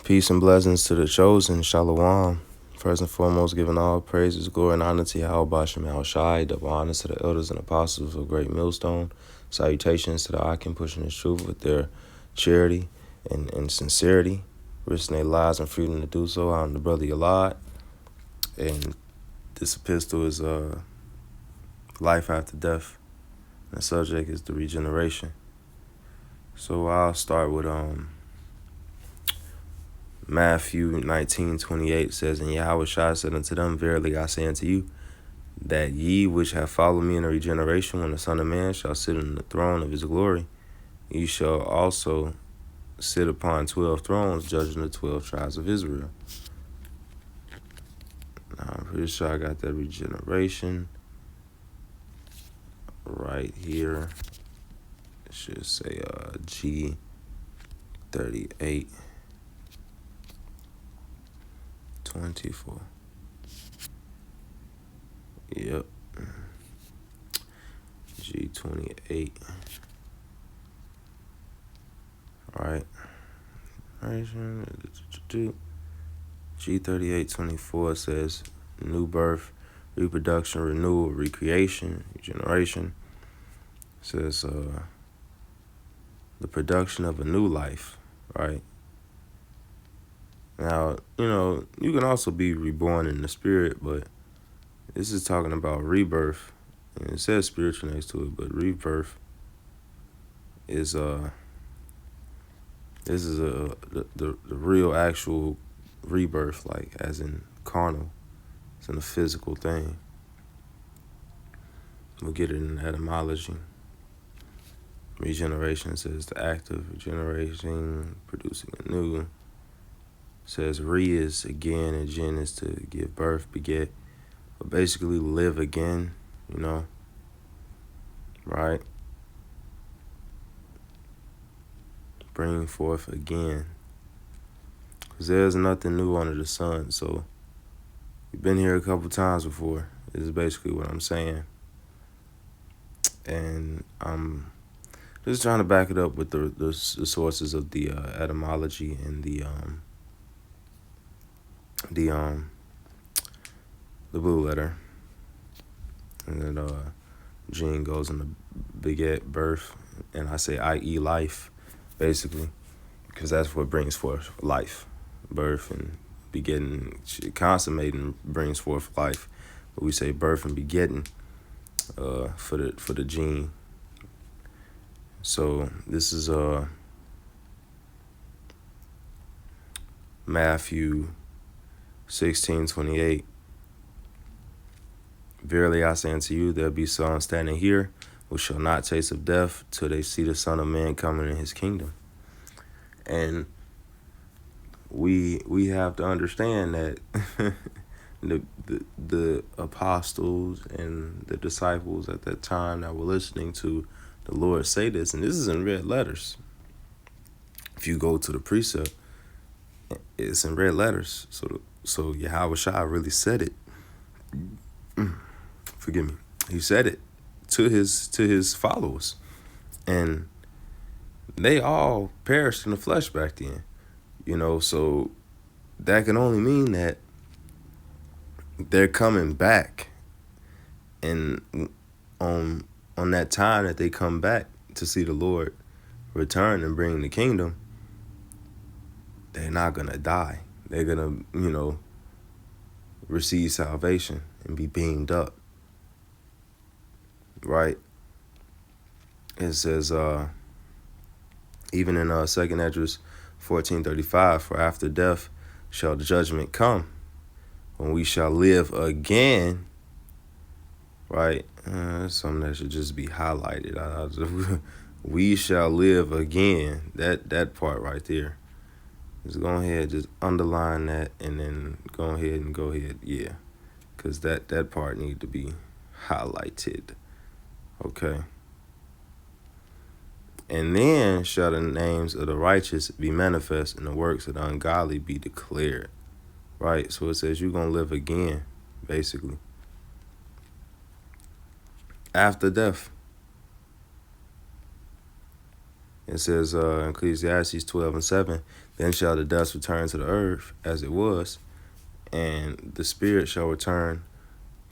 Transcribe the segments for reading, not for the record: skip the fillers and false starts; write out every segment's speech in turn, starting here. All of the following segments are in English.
Peace and blessings to the chosen, Shalom. First and foremost, giving all praises, glory, and honor to Yahweh Bashem Shai, double honor to the elders and apostles of Great Millstone. Salutations to the Akim pushing the truth with their charity and sincerity, risking their lives and freedom to do so. I'm the brother Yalad, and this epistle is life after death. And the subject is the regeneration. So I'll start with Matthew 19:28 says, And Yahweh Shai said unto them, Verily I say unto you, that ye which have followed me in the regeneration, when the Son of Man shall sit on the throne of his glory, ye shall also sit upon 12 thrones, judging the 12 tribes of Israel. Now, I'm pretty sure I got that regeneration right here. It should say G38. 24. Yep. G28. Alright. G38:24 says new birth, reproduction, renewal, recreation, regeneration. It says the production of a new life, right? Now, you can also be reborn in the spirit, but this is talking about rebirth. And it says spiritual next to it, but rebirth is the real actual rebirth, like as in carnal. It's in a physical thing. We'll get it in etymology. Regeneration says the act of regeneration, producing anew. Says re is again, and gen is to give birth, beget, but basically live again, right? Bring forth again. Because there's nothing new under the sun. So you've been here a couple times before. This is basically what I'm saying. And I'm just trying to back it up with the sources of the etymology and the blue letter. And then gene goes in the beget, birth, and I say i.e. life, basically, because that's what brings forth life. Birth and begetting, consummating brings forth life, but we say birth and begetting for the gene. So this is Matthew 16:28. Verily I say unto you, there be some standing here who shall not taste of death till they see the Son of Man coming in his kingdom. And we have to understand that the apostles and the disciples at that time that were listening to the Lord say this, and this is in red letters. If you go to the precept, it's in red letters. So Yahweh Shai really said it. Forgive me. He said it to his followers, and they all perished in the flesh back then. So that can only mean that they're coming back, and on that time that they come back to see the Lord return and bring the kingdom, they're not gonna die. They're gonna, receive salvation and be beamed up. Right? It says, even in 2nd Esdras 14:35, for after death shall the judgment come, when we shall live again. Right? That's something that should just be highlighted. We shall live again. That part right there. Just go ahead, just underline that, and then go ahead. Yeah. Because that part need to be highlighted. Okay. And then shall the names of the righteous be manifest, and the works of the ungodly be declared. Right? So it says you're going to live again, basically. After death. It says in Ecclesiastes 12:7, then shall the dust return to the earth as it was, and the spirit shall return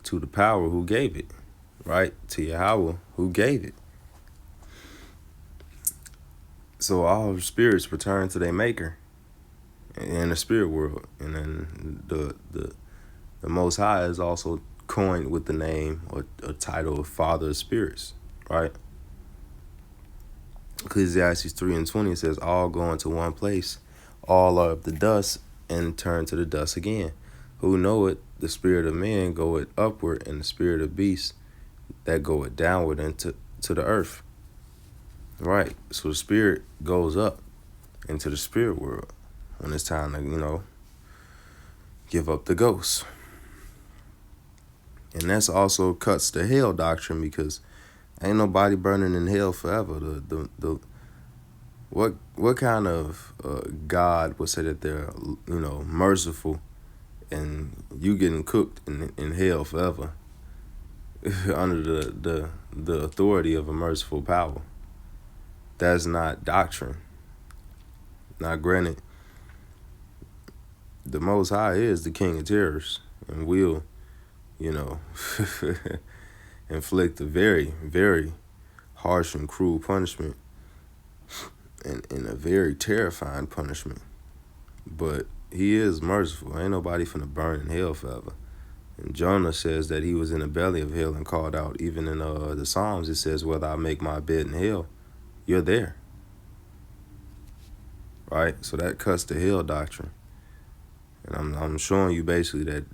to the power who gave it, right? To Yahweh who gave it. So all spirits return to their maker in the spirit world. And then the Most High is also coined with the name or a title of Father of Spirits, right? Ecclesiastes 3:20 says, all go into one place, all are of the dust, and turn to the dust again. Who know it? The spirit of man goeth upward, and the spirit of beasts that goeth downward into the earth. Right. So the spirit goes up into the spirit world when it's time to, give up the ghost. And that's also cuts the hell doctrine, because ain't nobody burning in hell forever. What kind of God would say that they're merciful and you getting cooked in hell forever under the authority of a merciful power? That's not doctrine. Now, granted, the Most High is the King of terrors and will, inflict a very, very harsh and cruel punishment and a very terrifying punishment. But he is merciful. Ain't nobody finna burn in hell forever. And Jonah says that he was in the belly of hell and called out. Even in the Psalms, it says, whether I make my bed in hell, you're there. Right? So that cuts the hell doctrine. And I'm showing you basically that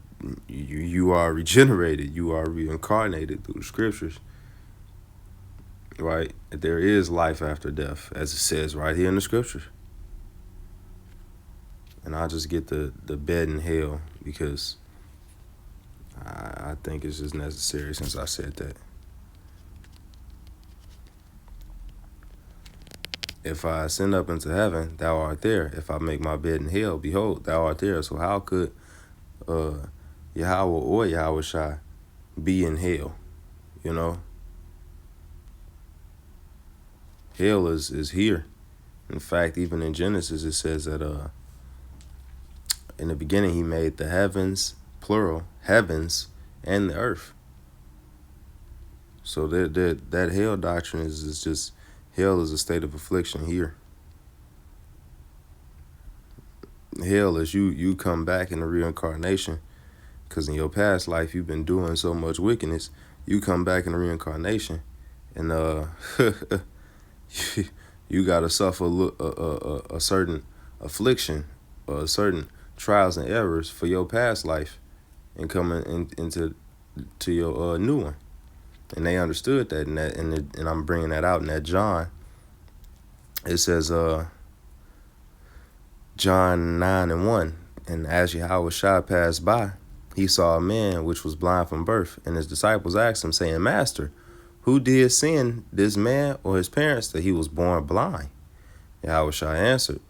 you are regenerated. You are reincarnated through the scriptures. Right? There is life after death, as it says right here in the scriptures. And I'll just get the bed in hell because I think it's just necessary since I said that. If I ascend up into heaven, thou art there. If I make my bed in hell, behold, thou art there. So how could Yahweh or Yahweh Shai be in hell? Hell is here. In fact, even in Genesis, it says that in the beginning he made the heavens, plural, heavens, and the earth. So that hell doctrine is just, hell is a state of affliction here. Hell is you come back in the reincarnation, because in your past life you've been doing so much wickedness. You come back in the reincarnation, and you gotta suffer a certain affliction or certain trials and errors for your past life, and coming into your new one. And they understood that, and I'm bringing that out in that John. It says John 9:1, and as Yahweh Shai passed by, he saw a man which was blind from birth, and his disciples asked him, saying, Master, who did sin, this man or his parents, that he was born blind? Yahweh Shai answered,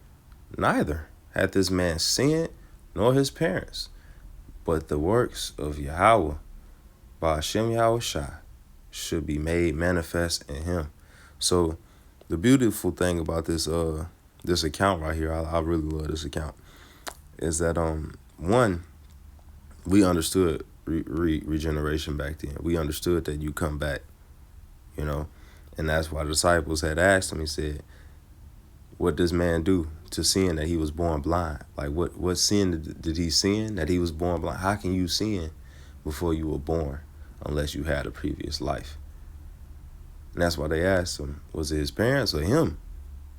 neither hath this man sinned nor his parents, but the works of Yahweh by Hashem Yahweh Shai should be made manifest in him. So the beautiful thing about this account right here, I really love this account, is that one, we understood regeneration back then. We understood that you come back, and that's why the disciples had asked him. He said, what does man do to sin that he was born blind? Like what sin did he sin that he was born blind? How can you sin before you were born unless you had a previous life? And that's why they asked him, was it his parents or him?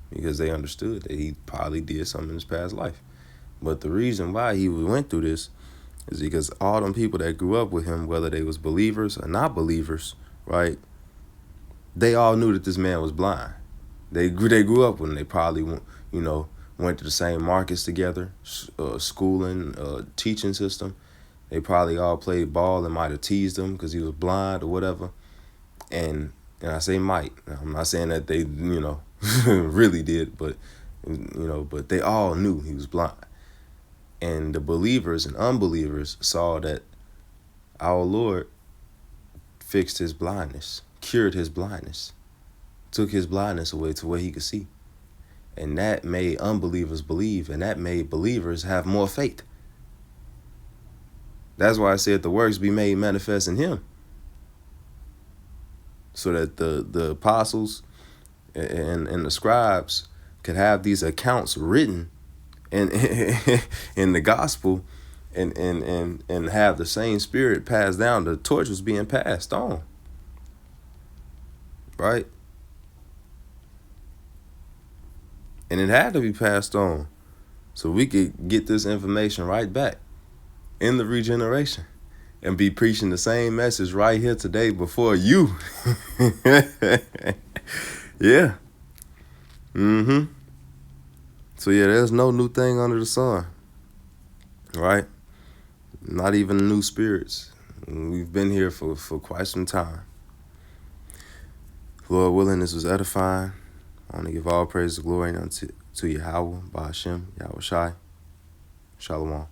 Because they understood that he probably did something in his past life. But the reason why he went through this is because all them people that grew up with him, whether they was believers or not believers, right, they all knew that this man was blind. They grew up with him. They probably went to the same markets together, schooling, teaching system. They probably all played ball and might have teased him because he was blind or whatever. And I say might. I'm not saying that they, really did, but they all knew he was blind. And the believers and unbelievers saw that our Lord fixed his blindness, cured his blindness, took his blindness away to where he could see. And that made unbelievers believe, and that made believers have more faith. That's why I said the works be made manifest in him. So that the apostles and the scribes could have these accounts written in the gospel and have the same spirit passed down. The torch was being passed on. Right? And it had to be passed on so we could get this information right back in the regeneration and be preaching the same message right here today before you. Yeah. So yeah, there's no new thing under the sun. Right? Not even new spirits. We've been here for quite some time. Lord willing, this was edifying. I want to give all praise and glory unto Yahweh, Ba'ashem, Yahweh Shai. Shalom.